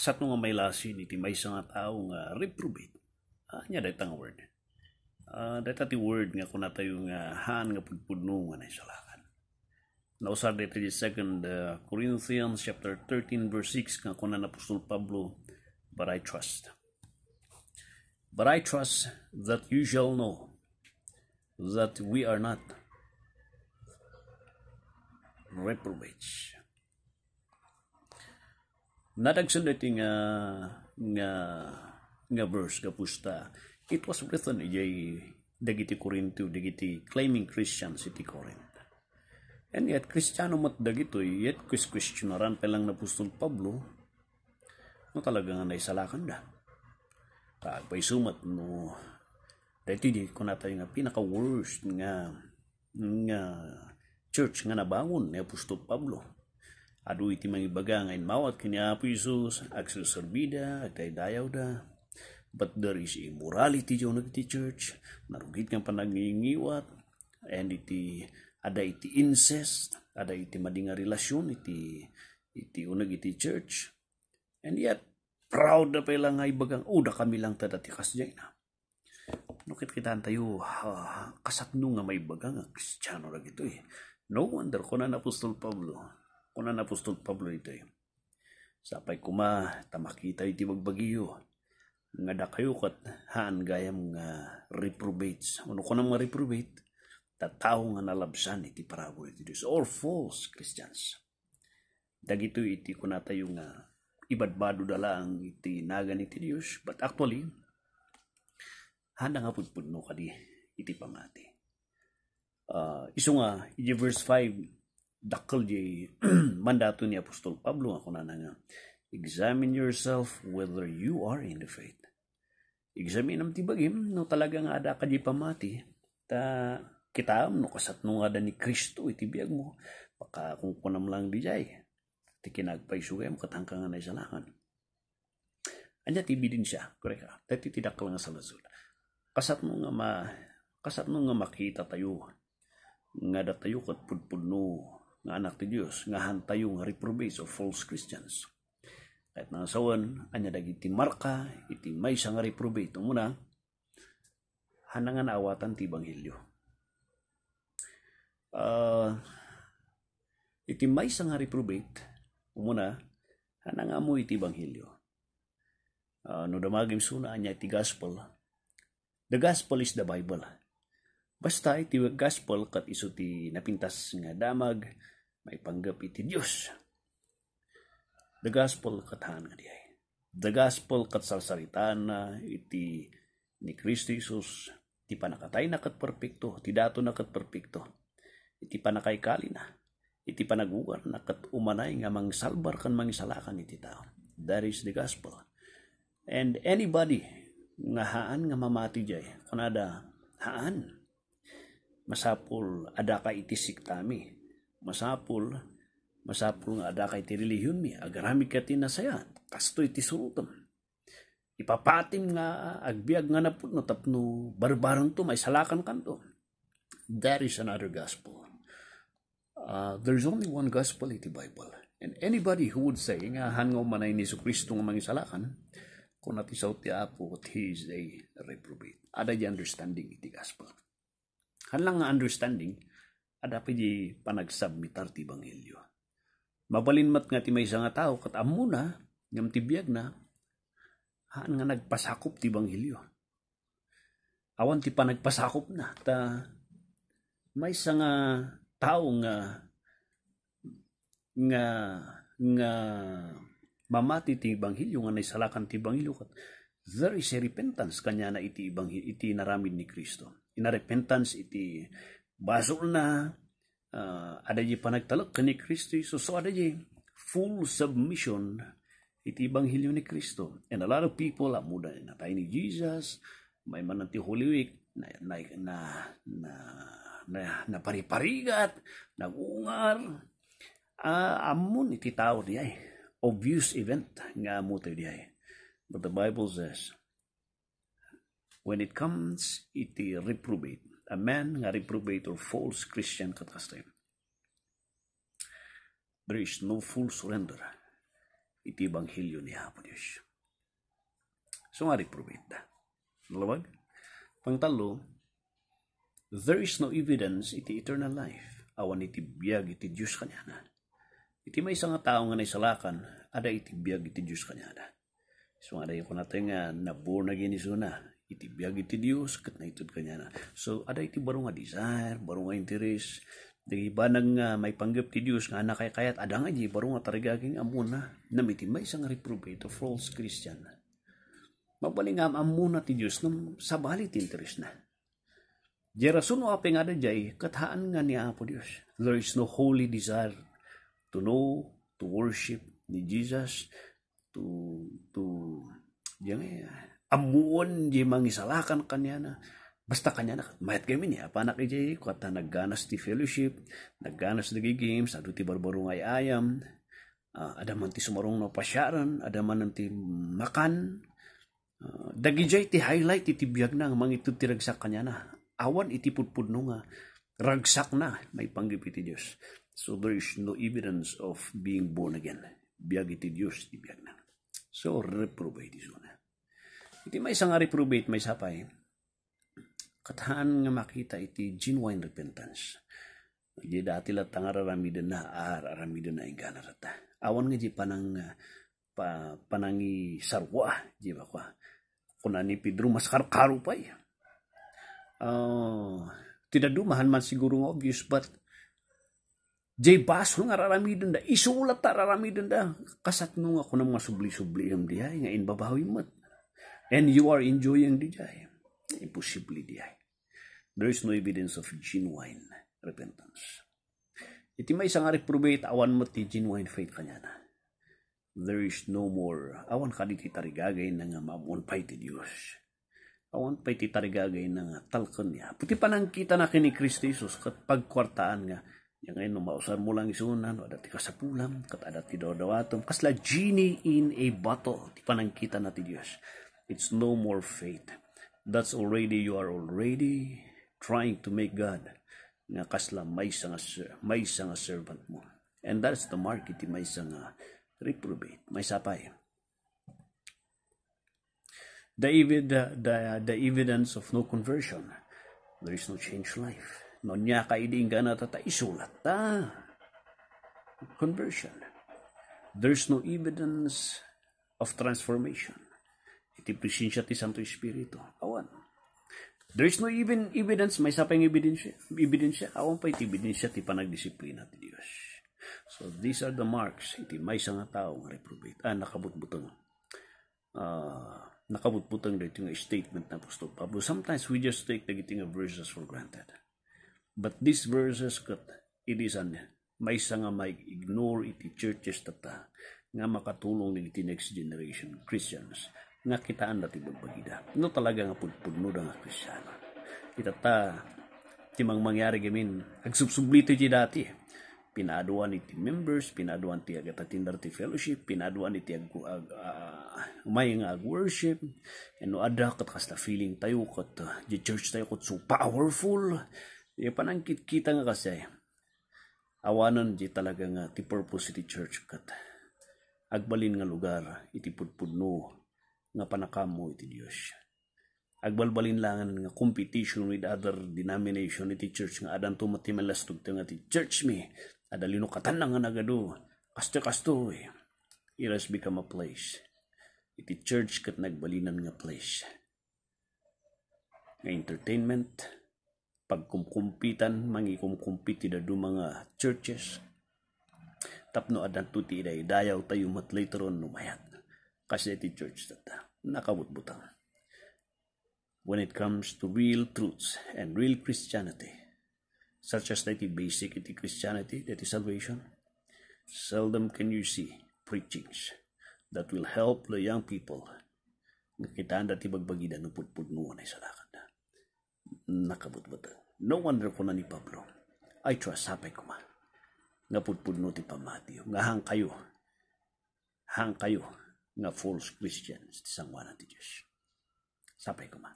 kasat nga may lasin iti may nga tao nga reprobate. Anya dayta nga word. Dayta ti word nga kuna tayo nga haan nga pudpudno nga naisalakan. Nausar dito di 2 Corinthians chapter 13 verse 6 nga kuna na Apostol Pablo, but I trust that you shall know that we are not reprobates. Nadagsan dito nga verse kapusta. It was written dagiti Corinto, dagiti claiming Christians iti Corinth. And yet, Kristiyano mat dagito, yet questionaran pa lang na Apostol Pablo, no talaga nga naisalakan da. Pagpay sumat, no, dahito di ko na tayo nga pinaka-worst nga church nga nabangon ni Apostol Pablo. Adu iti mga ibaga nga inmawat kini Apo Isus, agsusurbida, agtaydayaw da. But there is immorality dyan iti church, narugit nga panangingiwat, and ada iti incest, ada iti madinga relasyon, iti unag iti church. And yet, proud na pa ilang nga ibagang, da kami lang tadatikas dyan na. Nukit kitaan tayo, kasatno nga may bagang nga Kristiyano na ito eh. No wonder, kunan Apostol Pablo ito eh. Sapay kuma, tamakita iti bagbagiyo, nga da kayo kat haan gayam nga reprobates. Ano ko na mga reprobate? Tao nga nalabsan iti parabol iti Diyos, or false Christians. Dagito iti kuna tayo nga ibadbado dala ang iti nagan iti Diyos, but actually, handa nga pudpudno kadi iti pamati. Iso nga, iti verse 5, dakkel di mandato ni Apostol Pablo nga kuna nga, examine yourself whether you are in the faith. Examine am tibagim, no talaga nga ada ka di pamati, kita no kasatno nga da ni Kristo iti biyag mo, baka kung kunam lang di jay, iti kinagpaisugay mo katangka nga naisalakan. Anya tibi din siya, korek ka, dati tidak lang sa lasod. Kasatno nga makita tayo, nga da tayo kat pudpudno, nga anak ti Diyos, nga hantayo nga reprobates or false Christians. Kahit nga sawan, anya dagiti marka, iti may nga reprobate. Muna, hanangan awatan ti Ebanghelyo. Iti may nga reprobate, muna, hanangan mo iti Ebanghelyo. No damagim suna, anya iti gospel. The gospel is the Bible. Basta iti gospel kat iso ti napintas nga damag, may panggap iti Diyos. The gospel katahan nga diay. The gospel kat salsaritaan na iti ni Kristo Jesus, iti panakatay na kat perfecto, iti dato na kat perfecto, iti panakaykali na, iti panagugar na kat umanay nga mangsalbar kan mangisalakan iti tao. That is the gospel. And anybody nga haan nga mamati diay, kunada haan, masapul ada ka iti siktami, masapul nga ada ka iti relihiyon mi, agarami ka tinasaya, kasto iti surutam. Ipapatim nga agbiag nga napudno tapno barbarang to, may salakan kanto. That is another gospel. There's only one gospel iti Bible. And anybody who would say nga hangaw manay ni Kristo nga mangisalakan, kung natisaw ti Apo, he is a reprobate. Ada di understanding iti gospel. Hanlang nga understanding, ada pa di panagsubmitar ti Ebanghelyo. Mabalinmat nga ti may nga tao, kat amuna, ngam ti biyag na, haan nga nagpasakop ti Ebanghelyo. Awan ti panagpasakop na, may nga tao nga mamati ti Ebanghelyo, nga naisalakan ti Ebanghelyo, kat there is a repentance kanya na iti naramid ni Kristo. Ina repentance iti basol na, ada di panagtalak ni Kristo. So ada di full submission iti Ebanghelyo ni Kristo. And a lot of people, amuda natay ni Jesus, may man ti Holy Week, na pariparigat, nagungar, amun iti tao di ay. Obvious event nga mo tayo di ay. But the Bible says, when it comes iti reprobate, a man nga reprobate or false Christian katas tayo, there is no full surrender. iti Ebanghelyo ni Apo Diyos. So nga reprobate na. Malawag? Pangtalo, there is no evidence iti eternal life. Awan iti biyag iti Diyos kanyana. Iti may isang tao nga naisalakan, ada iti biyag iti Diyos kanyana. So ada yung natin nga na-born again iso na. Iti biyag iti Diyos, kat na itod kanyana. So ada iti baro nga desire, baro nga interest. Di ba nang may panggap ti Diyos nga anak kayat, ada nga di baro nga tarigaging amuna. Namiti may isang reprobate o false Christian. Mabalingam amuna ti Diyos nung sabali ti interest na. Jerasun o apeng ada jay, kathaan nga ni Apo Diyos. There is no holy desire to know, to worship ni Jesus, to amuon di mangisalakan kanya na. Basta kanya na, mayat kami niya, panak ijay, kata nagganas ti fellowship, nagganas ti games, adu ti barbaro ngay ayam, ada man ti sumarong no pasyaran, ada man ti makan, dagijay ti highlight iti biyag na, mangitod ti ragsak kanya na. Awan iti pudpudno nga, ragsak na, may panggip iti Diyos. So there is no evidence of being born again. Biyag iti Diyos, ti biyag na. So reprobate iso na. Iti may isang reprobate, may sapay, katahan nga makita iti genuine repentance. Di dati latang aramiden na, aramiden na ingana rata. Awan nga di panangi sarwa, di ba kwa? Kuna ni Pedro mas karu pa eh. Tidak dumahan man siguro obvious, but jay baso nga raramidon da, isulat ta raramidon da, kasat nung ako ng masubli-subli yung dihay, nga inbabawi mat. And you are enjoying dihay. Impossible dihay. There is no evidence of genuine repentance. Iti may isang reprobate, awan mo ti genuine faith kanya na. There is no more, awan ka di titarigagay na nga mamunpay ti Diyos. Awan pa'y titarigagay na nga talkan niya. Puti pa nang kita na kini Kristo Jesus, kat pagkwartaan nga, yung ngayon, mausar mo lang isunan, o dati ka sa pulam, kat adati daw-dawatom, kasla genie in a bottle, ti pa nang kita na ti Diyos. It's no more faith. That's already, you are already trying to make God nga kasla may nga servant mo. And that's the mark, iti may nga reprobate, may sapay. The evidence of no conversion. There is no changed life. No niya kaiding ka na tata isulat ta. Conversion. There's no evidence of transformation. Iti presensya ti Santo Espiritu. Awan. There's no even evidence, may sapang ebidensya. Awan pa iti ebidensya ti panagdisiplina ti Diyos. So these are the marks. Iti may nga tao nga reprobate. Nakabutbutang. Nakabutbutang dito yung statement na Apostol Pablo. Sometimes we just take the getting of verses for granted. But these verses, it is may nga may ignore iti churches tata nga makatulong ng iti next generation Christians nga kitaan dati bagbagida. No talaga nga pudpudno da nga Kristyano. Itata, timang mangyari gamin, agsubsublito iti dati. Pinaduan iti members, pinaduan ti agatatinder ti fellowship, pinaduan iti may nga worship, and no ada kat kasta feeling tayo kat di church tayo kat so powerful. Di panangkit kita nga kasi awanan di talaga nga ti purpose iti church kat agbalin nga lugar iti pudpudno nga panakamo iti Dios. Agbalbalin langan nga competition with other denomination iti church nga adan tumati malastog nga ti church me ada linukatan nga nagado kasto eh. It has become a place. Iti church kat nagbalinan nga place. Nga entertainment, pagkumkumpitan, mangikumkumpiti da do mga churches. Tapno adan tuti dayaw tayo mat later on numayat. Kasi iti church tata, nakabutbutang. When it comes to real truths and real Christianity, such as that basic iti Christianity, that is salvation, seldom can you see preachings that will help the young people. Nakitaan dati bagbagida ng pudpudnuan ay salakad na. Nakabutbutang. No wonder ko na ni Pablo. I trust, sapay ko ma. Nga pudpudno ti pamatiyo. Nga hang kayo, nga false Christians ti sangwana ti Diyos. Sapay ko ma.